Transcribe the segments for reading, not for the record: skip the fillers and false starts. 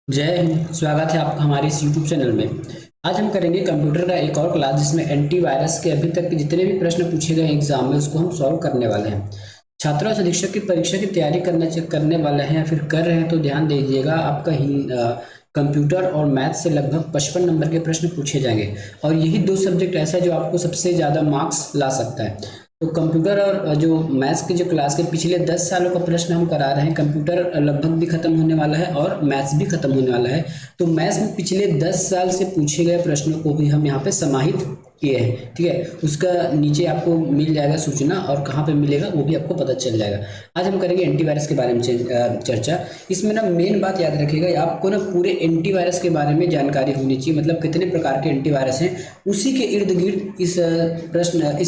जय हिंद। स्वागत है आपका हमारे इस YouTube चैनल में। आज हम करेंगे कंप्यूटर का एक और क्लास जिसमें एंटीवायरस के अभी तक के जितने भी प्रश्न पूछे गए एग्जाम में उसको हम सॉल्व करने वाले हैं। छात्रों से शिक्षक की परीक्षा की तैयारी करने वाले हैं या फिर कर रहे हैं तो ध्यान दीजिएगा। आपका कंप्यूटर और मैथ से लगभग 55 नंबर के प्रश्न पूछे जाएंगे और यही दो सब्जेक्ट ऐसा है जो आपको सबसे ज़्यादा मार्क्स ला सकता है। तो कंप्यूटर और जो मैथ्स की जो क्लास के पिछले 10 सालों का प्रश्न हम करा रहे हैं। कंप्यूटर लगभग भी खत्म होने वाला है और मैथ्स भी खत्म होने वाला है। तो मैथ्स में पिछले 10 साल से पूछे गए प्रश्नों को भी हम यहाँ पे समाहित किए हैं। ठीक है, उसका नीचे आपको मिल जाएगा सूचना और कहाँ पे मिलेगा वो भी आपको पता चल जाएगा। आज हम करेंगे एंटीवायरस के बारे में चर्चा। इसमें ना मेन बात याद रखिएगा, आपको ना पूरे एंटीवायरस के बारे में जानकारी होनी चाहिए, मतलब कितने प्रकार के एंटीवायरस हैं उसी के इर्द गिर्द इस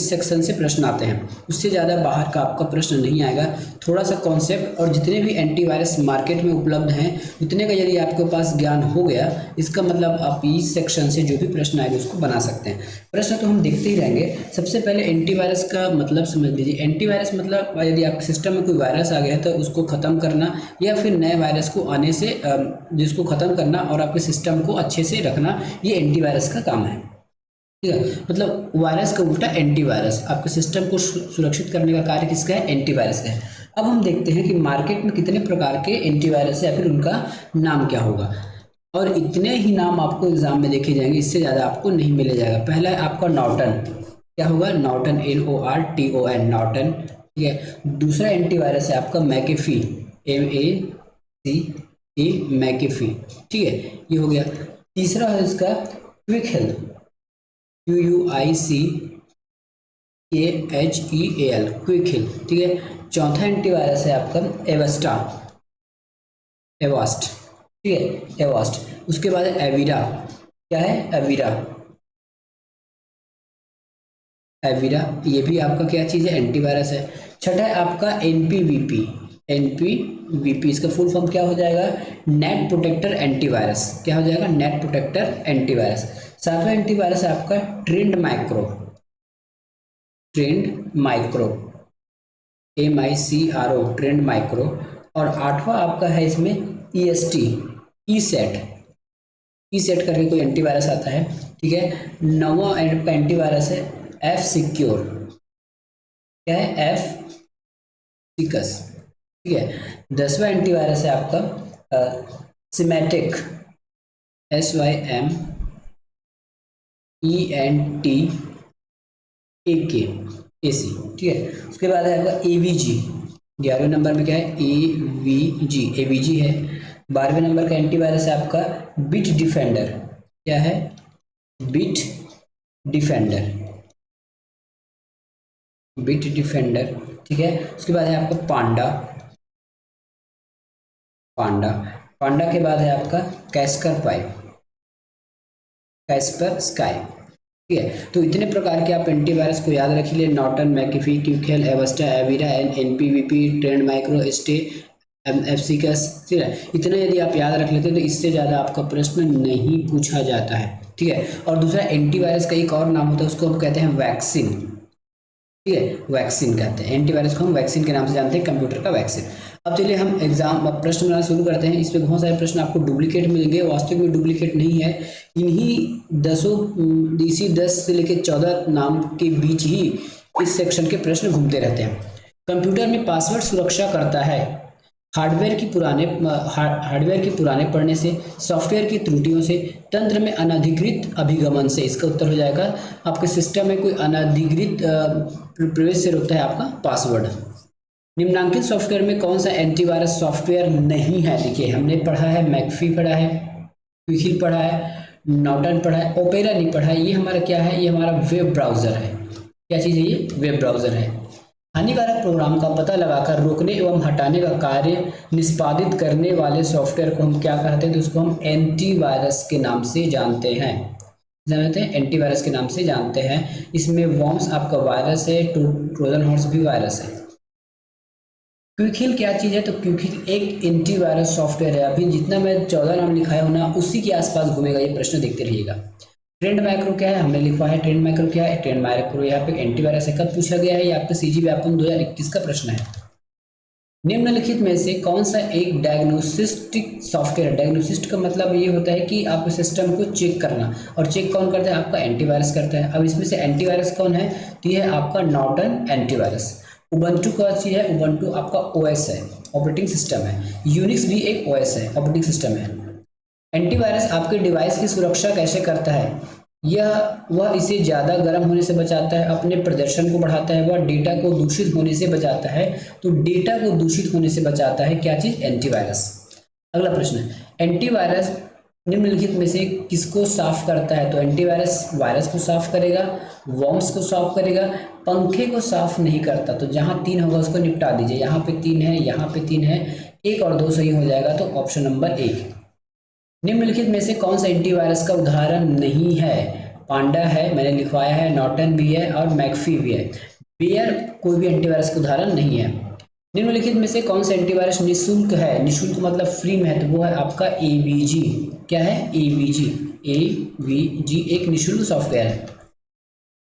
सेक्शन से प्रश्न आते हैं। उससे ज़्यादा बाहर का आपका प्रश्न नहीं आएगा। थोड़ा सा कॉन्सेप्ट और जितने भी एंटीवायरस मार्केट में उपलब्ध हैं उतने का यदि आपके पास ज्ञान हो गया, इसका मतलब आप इस सेक्शन से जो भी प्रश्न आएंगे उसको बना सकते हैं। प्रश्न तो हम देखते ही रहेंगे। सबसे पहले एंटीवायरस का मतलब समझ लीजिए। एंटीवायरस मतलब यदि आपके सिस्टम में कोई वायरस आ गया है तो उसको ख़त्म करना या फिर नए वायरस को आने से जिसको ख़त्म करना और आपके सिस्टम को अच्छे से रखना, ये एंटीवायरस का काम है। ठीक है, मतलब वायरस का उल्टा एंटीवायरस, आपके सिस्टम को सुरक्षित करने का कार्य किसका है? एंटीवायरस का है। अब हम देखते हैं कि मार्केट में कितने प्रकार के एंटीवायरस है या फिर उनका नाम क्या होगा। और इतने ही नाम आपको एग्जाम में देखे जाएंगे, इससे ज़्यादा आपको नहीं मिले जाएगा। पहला है आपका नॉर्टन। क्या होगा? Norton, NORTON, Norton. ठीक है। दूसरा एंटीवायरस है आपका मैकेफी, MACE, मैकेफी। ठीक है, ये हो गया। तीसरा है इसका quick health, QUICKHEAL, quick health. ठीक है। चौथा एंटीवायरस है आपका एवस्टा, एवास्ट। ठीक है, एवास्ट। उसके बाद है एवीरा। क्या है? एवीरा, एवीरा, ये भी आपका क्या चीज़ है? एंटीवायरस है। छठा है आपका NPVP, NPVP, इसका फुल फॉर्म क्या हो जाएगा? Net protector antivirus. क्या हो जाएगा? Net protector antivirus. सातवां एंटीवायरस है आपका trend micro, trend micro, MICRO, trend micro. और आठवां आपका है इसमें EST, E set, E set करके कोई एंटीवायरस आता है। ठीक है। नौवां एंटीवायरस है F सिक्योर। क्या है? F six. ठीक है। 10वां एंटीवायरस है आपका सिमेटिक, SYMENTAK, ठीक है। उसके बाद है आपका AVG। 11वें नंबर पे क्या है? AVG है। 12वें नंबर का एंटीवायरस है आपका बिट डिफेंडर। क्या है? Bit defender, bit defender. ठीक है। उसके बाद है आपका पांडा, पांडा। पांडा के बाद है आपका कैस्कर पाई, कैस्पर स्काई। ठीक है। तो इतने प्रकार के आप एंटीवायरस को याद रखिए। Norton, McAfee, Quick Heal, Avast, Avira, NPVP, Trend Micro, स्टे, MFC का। ठीक है, इतना यदि आप याद रख लेते हैं तो इससे ज़्यादा आपका प्रश्न नहीं पूछा जाता है। ठीक है। और दूसरा एंटीवायरस का एक और नाम होता है, उसको हम कहते हैं वैक्सीन। ठीक है, वैक्सीन कहते हैं। एंटीवायरस को हम वैक्सीन के नाम से जानते हैं, कंप्यूटर का वैक्सीन। अब चलिए हम प्रश्न बनाना शुरू करते हैं। इसमें बहुत सारे प्रश्न आपको डुप्लीकेट मिलेंगे, वास्तविक में डुप्लीकेट नहीं है। इसी 10 से लेकर 14 नाम के बीच ही इस सेक्शन के प्रश्न घूमते रहते हैं। कंप्यूटर में पासवर्ड सुरक्षा करता है हार्डवेयर के पुराने पढ़ने से, सॉफ्टवेयर की त्रुटियों से, तंत्र में अनधिकृत अभिगमन से। इसका उत्तर हो जाएगा आपके सिस्टम में कोई अनधिकृत प्रवेश से रोकता है आपका पासवर्ड। निम्नांकित सॉफ्टवेयर में कौन सा एंटीवायरस सॉफ्टवेयर नहीं है? देखिए, हमने पढ़ा है मैकफी, पढ़ा है क्विक पढ़ा है, नॉर्टन पढ़ा है, ओपेरा नहीं पढ़ा है। ये हमारा क्या है? ये हमारा वेब ब्राउजर है। क्या चीज़ है ये? वेब ब्राउजर है। हानिकारक प्रोग्राम का पता लगाकर रोकने एवं हटाने का कार्य निष्पादित करने वाले सॉफ्टवेयर को हम क्या कहते हैं? तो उसको हम एंटीवायरस के नाम से जानते हैं। जानते हैं, एंटीवायरस के नाम से जानते हैं। इसमें वॉर्म्स आपका वायरस है, ट्रोजन हॉर्स भी वायरस है। क्विक क्या चीज़ है? तो क्विक एक एंटीवायरस सॉफ्टवेयर है। अभी जितना मैं 14 नाम लिखाया हूं ना, उसी के आसपास घूमेगा ये प्रश्न, देखते रहिएगा। ट्रेंड माइक्रो क्या है? हमने लिखा है ट्रेंड माइक्रो क्या है? ट्रेंड माइक्रो यहाँ पे एंटीवायरस है। कब पूछा गया है? ये आपका CG व्यापम 2021 का प्रश्न है। निम्नलिखित में से कौन सा एक डायग्नोस्टिक सॉफ्टवेयर, डायग्नोसिस्ट का मतलब ये होता है कि आपके सिस्टम को चेक करना, और चेक कौन करता है, आपका एंटीवायरस करता है। अब इसमें से एंटीवायरस कौन है, तो ये है आपका नॉर्टन एंटीवायरस। उबंटू का चीज है, उबंटू आपका ओएस है, ऑपरेटिंग सिस्टम है। यूनिक्स भी एक ओएस है, ऑपरेटिंग सिस्टम है। एंटीवायरस आपके डिवाइस की सुरक्षा कैसे करता है, यह वह इसे ज़्यादा गर्म होने से बचाता है, अपने प्रदर्शन को बढ़ाता है, वह डेटा को दूषित होने से बचाता है। तो डेटा को दूषित होने से बचाता है क्या चीज़, एंटीवायरस। अगला प्रश्न है, एंटीवायरस निम्नलिखित में से किसको साफ करता है, तो एंटीवायरस वायरस को साफ करेगा, वॉर्म्स को साफ करेगा, पंखे को साफ नहीं करता। तो जहां 3 होगा उसको निपटा दीजिए, यहाँ पे 3 है, यहाँ पे 3 है, 1 और 2 सही हो जाएगा, तो ऑप्शन नंबर 1। निम्नलिखित में से कौन सा एंटीवायरस का उदाहरण नहीं है, पांडा है, मैंने लिखवाया है, नॉर्टन भी है और मैकफी भी है। बेयर कोई भी एंटीवायरस का उदाहरण नहीं है। निम्नलिखित में से कौन सा एंटीवायरस निःशुल्क है, निःशुल्क मतलब फ्री में है, तो वो है आपका एवीजी। क्या है, एवीजी। एवीजी एक निःशुल्क सॉफ्टवेयर है।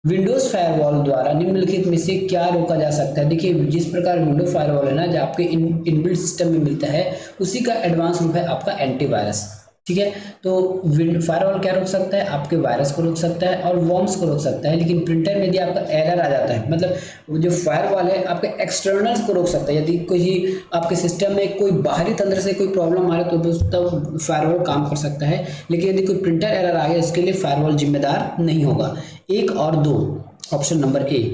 विंडोज फायरवॉल द्वारा निम्नलिखित में से क्या रोका जा सकता है, देखिए जिस प्रकार विंडो फायरवॉल है ना, जो आपके इनबिल्ट सिस्टम में मिलता है, उसी का एडवांस रूप है आपका एंटीवायरस। ठीक है, तो फायरवॉल क्या रोक सकता है, आपके वायरस को रोक सकता है और वॉर्म्स को रोक सकता है, लेकिन प्रिंटर में यदि आपका एरर आ जाता है, मतलब जो फायरवॉल है आपके एक्सटर्नल्स को रोक सकता है, यदि कोई आपके सिस्टम में कोई बाहरी तंत्र से कोई प्रॉब्लम आ रहा है तो तब फायरवॉल काम कर सकता है, लेकिन यदि कोई प्रिंटर एरर आ गया इसके लिए फायरवॉल जिम्मेदार नहीं होगा। 1 और 2, ऑप्शन नंबर ए।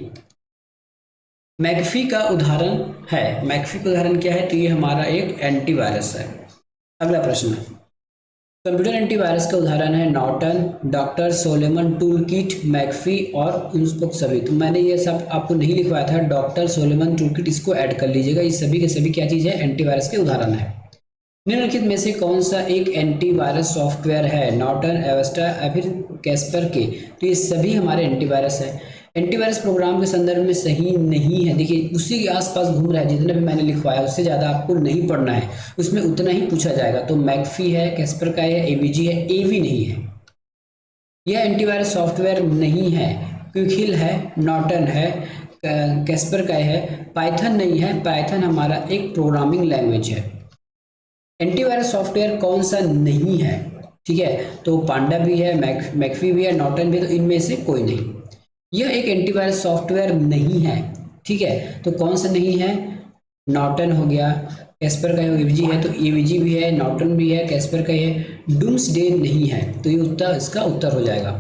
मैकफी का उदाहरण है, मैकफी का उदाहरण क्या है, तो ये हमारा एक एंटीवायरस है। अगला प्रश्न है, कंप्यूटर एंटीवायरस का उदाहरण है Norton, doctor Solomon tool kit, McAfee और इनपुट सभी। तो मैंने ये सब आपको नहीं लिखवाया था, डॉक्टर सोलेमन टूल किट इसको ऐड कर लीजिएगा, ये सभी के सभी क्या चीज़ है, एंटीवायरस के उदाहरण है। निम्नलिखित में से कौन सा एक एंटीवायरस सॉफ्टवेयर है, नॉर्टन, एवेस्टा या फिर कैस्पर के, तो ये सभी हमारे एंटीवायरस है। एंटीवायरस प्रोग्राम के संदर्भ में सही नहीं है, देखिए उसी के आसपास घूम रहा है, जितना भी मैंने लिखवाया उससे ज़्यादा आपको नहीं पढ़ना है, उसमें उतना ही पूछा जाएगा। तो मैकफी है, कैस्पर का है, एवीजी है, एवी नहीं है, यह एंटीवायरस सॉफ्टवेयर नहीं है। क्विकहिल है, नॉर्टन है, कैस्पर का है, पाइथन नहीं है, पाइथन हमारा एक प्रोग्रामिंग लैंग्वेज है। एंटीवायरस सॉफ्टवेयर कौन सा नहीं है, ठीक है, तो पांडा भी है, मैकफी भी है, नॉर्टन भी है, तो इनमें से कोई नहीं, यह एक एंटीवायरस सॉफ्टवेयर नहीं है। ठीक है, तो कौन सा नहीं है, नॉर्टन हो गया, कैस्पर का एवीजी है, तो एवीजी भी है, नॉर्टन भी है, कैस्पर का है, डूम्सडे नहीं है, तो ये उत्तर, इसका उत्तर हो जाएगा।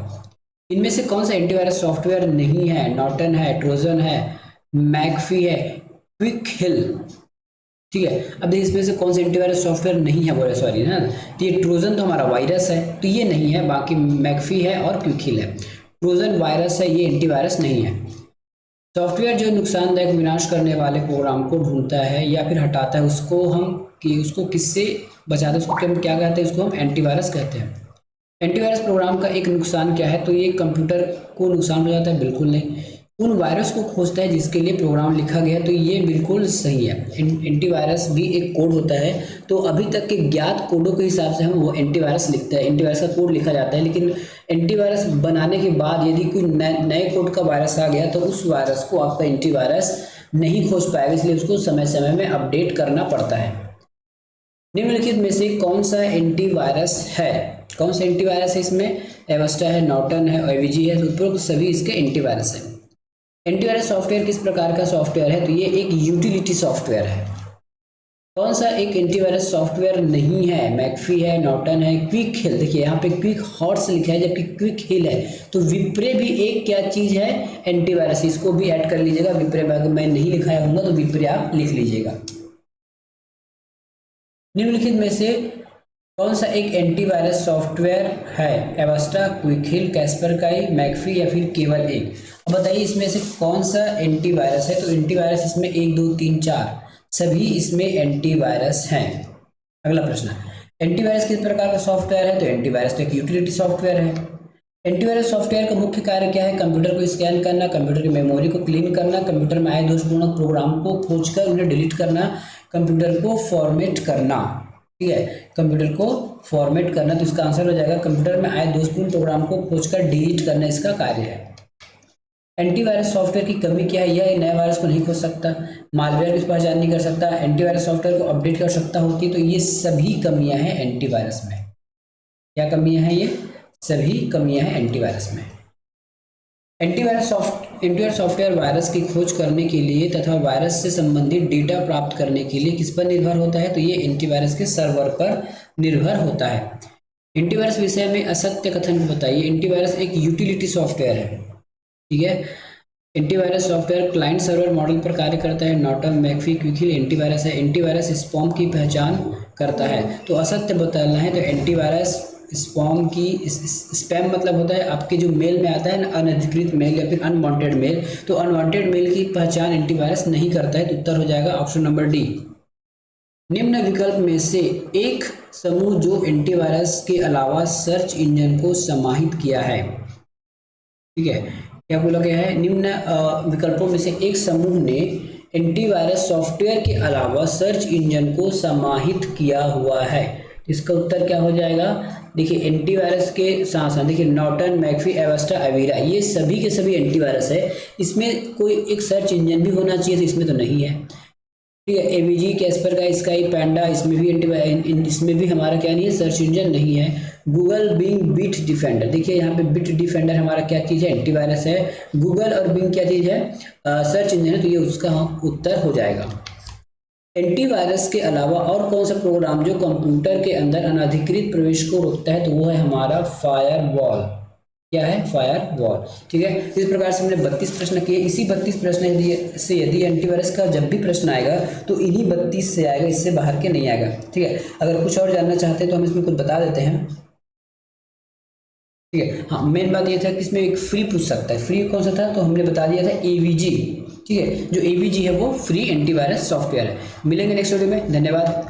इनमें से कौन सा एंटीवायरस सॉफ्टवेयर नहीं है, नॉर्टन है, ट्रोजन है, मैकफी है, क्विकहिल। ठीक है, अब देखिए इसमें से कौन सा एंटीवायरस सॉफ्टवेयर नहीं है, बोले सॉरी ना, तो ये ट्रोजन तो हमारा वायरस है, तो ये नहीं है, बाकी मैकफी है और क्विकहिल है। ट्रोजन वायरस है, ये एंटीवायरस नहीं है। सॉफ्टवेयर जो नुकसानदायक विनाश करने वाले प्रोग्राम को ढूंढता है या फिर हटाता है, उसको किससे बचाते हैं, उसको हम क्या कहते हैं, उसको हम एंटीवायरस कहते हैं। एंटीवायरस प्रोग्राम का एक नुकसान क्या है, तो ये कंप्यूटर को नुकसान हो जाता है, बिल्कुल नहीं, उन वायरस को खोजता है जिसके लिए प्रोग्राम लिखा गया है, तो ये बिल्कुल सही है। एंटीवायरस भी एक कोड होता है, तो अभी तक के ज्ञात कोडों के हिसाब से हम वो एंटीवायरस लिखते हैं, एंटीवायरस का कोड लिखा जाता है, लेकिन एंटीवायरस बनाने के बाद यदि कोई नए कोड का वायरस आ गया तो उस वायरस को आपका एंटीवायरस नहीं खोज पाएगा, इसलिए उसको समय समय में अपडेट करना पड़ता है। निम्नलिखित में से कौन सा एंटीवायरस है, कौन सा एंटीवायरस है, इसमें एवेस्टा है, नॉर्टन है, एवीजी है, उपरोक्त सभी इसके एंटीवायरस है। एंटीवायरस सॉफ्टवेयर किस प्रकार का सॉफ्टवेयर है, तो ये एक यूटिलिटी सॉफ्टवेयर है। कौन सा एक एंटीवायरस सॉफ्टवेयर नहीं है, मैकफी है, नॉर्टन है, क्विकहिल, देखिए यहाँ पे क्विक हॉर्स लिखा है जबकि क्विकहिल है, तो विप्रे भी एक क्या चीज है, एंटीवायरस, इसको भी ऐड कर लीजिएगा। विप्रे अगर मैं नहीं लिखाया होगा तो विप्रे आप लिख लीजिएगा। निम्नलिखित में से कौन सा एक एंटीवायरस सॉफ्टवेयर है, एवेस्टा, क्विकहिल, कैस्पर काई, मैकफी या फिर केवल एक। अब बताइए इसमें से कौन सा एंटीवायरस है, तो एंटीवायरस इसमें 1 2 3 4 सभी इसमें एंटीवायरस हैं। अगला प्रश्न, एंटीवायरस किस प्रकार का सॉफ्टवेयर है, तो एंटीवायरस तो एक यूटिलिटी सॉफ्टवेयर है। एंटीवायरस सॉफ्टवेयर का मुख्य कार्य क्या है, कंप्यूटर को स्कैन करना, कंप्यूटर की मेमोरी को क्लीन करना, कंप्यूटर में आए दोषपूर्ण प्रोग्राम को खोजकर उन्हें डिलीट करना, कंप्यूटर को फॉर्मेट करना। ठीक है, कंप्यूटर को फॉर्मेट करना, तो इसका आंसर हो जाएगा कंप्यूटर में आए दोषपूर्ण प्रोग्राम को खोजकर डिलीट करना इसका कार्य है। एंटीवायरस सॉफ्टवेयर की कमी क्या है? यह नए वायरस को नहीं खोज सकता, मालवेयर की पहचान नहीं कर सकता, एंटीवायरस सॉफ्टवेयर को अपडेट की आवश्यकता होती है। तो ये सभी कमियां हैं एंटीवायरस में। क्या कमियां हैं? ये सभी कमियां हैं एंटीवायरस में। एंटीवायरस सॉफ्टवेयर वायरस की खोज करने के लिए तथा वायरस से संबंधित डेटा प्राप्त करने के लिए किस पर निर्भर होता है? तो ये एंटीवायरस के सर्वर पर निर्भर होता है। एंटीवायरस विषय में असत्य कथन बताइए। एंटीवायरस एक यूटिलिटी सॉफ्टवेयर है, ठीक है। Antivirus software client server model पर कार्य करता है। नॉर्टन, मैकफी, क्विकहिल एंटीवायरस है। एंटीवायरस स्पैम की पहचान करता है। तो असत्य बताना है तो एंटीवायरस स्पैम की, स्पैम मतलब होता है आपके जो मेल में आता है ना, अनधिकृत मेल या फिर अनवांटेड मेल, तो अनवांटेड मेल की पहचान एंटीवायरस नहीं करता है। तो उत्तर हो जाएगा ऑप्शन नंबर डी। निम्न विकल्प में से एक समूह जो एंटीवायरस के अलावा सर्च इंजन को समाहित किया है, ठीक है। क्या बोला गया है? निम्न विकल्पों में से एक समूह ने एंटीवायरस सॉफ्टवेयर के अलावा सर्च इंजन को समाहित किया हुआ है। इसका उत्तर क्या हो जाएगा? देखिए एंटीवायरस के साथ साथ देखिए नॉर्टन, मैकफी, एवेस्टा, अवीरा, ये सभी के सभी एंटीवायरस है। इसमें कोई एक सर्च इंजन भी होना चाहिए, तो इसमें तो नहीं है, ठीक है। एवीजी, कैस्पर का स्काई, पैंडा, इसमें भी हमारा क्या नहीं है? सर्च इंजन नहीं है। गूगल, बिंग, बिट डिफेंडर, देखिए यहाँ पे बिट डिफेंडर हमारा क्या चीज़ है? एंटीवायरस है। गूगल और बिंग क्या चीज़ है? सर्च इंजन है। तो ये उसका उत्तर हो जाएगा। एंटीवायरस के अलावा और कौन सा प्रोग्राम जो कंप्यूटर के अंदर अनधिकृत प्रवेश को रोकता है? तो वो है हमारा फायरवॉल। क्या है? फायरवॉल, ठीक है। इस प्रकार से हमने 32 प्रश्न किए। इसी 32 प्रश्न से यदि एंटीवायरस का जब भी प्रश्न आएगा तो इन्हीं 32 से आएगा, इससे बाहर के नहीं आएगा, ठीक है। अगर कुछ और जानना चाहते हैं तो हम इसमें कुछ बता देते हैं, ठीक है। हाँ, मेन बात ये था कि इसमें एक फ्री पूछ सकता है। फ्री कौन सा था? तो हमने बता दिया था एवीजी, ठीक है। जो एवीजी है वो फ्री एंटीवायरस सॉफ्टवेयर है। मिलेंगे नेक्स्ट वीडियो में। धन्यवाद।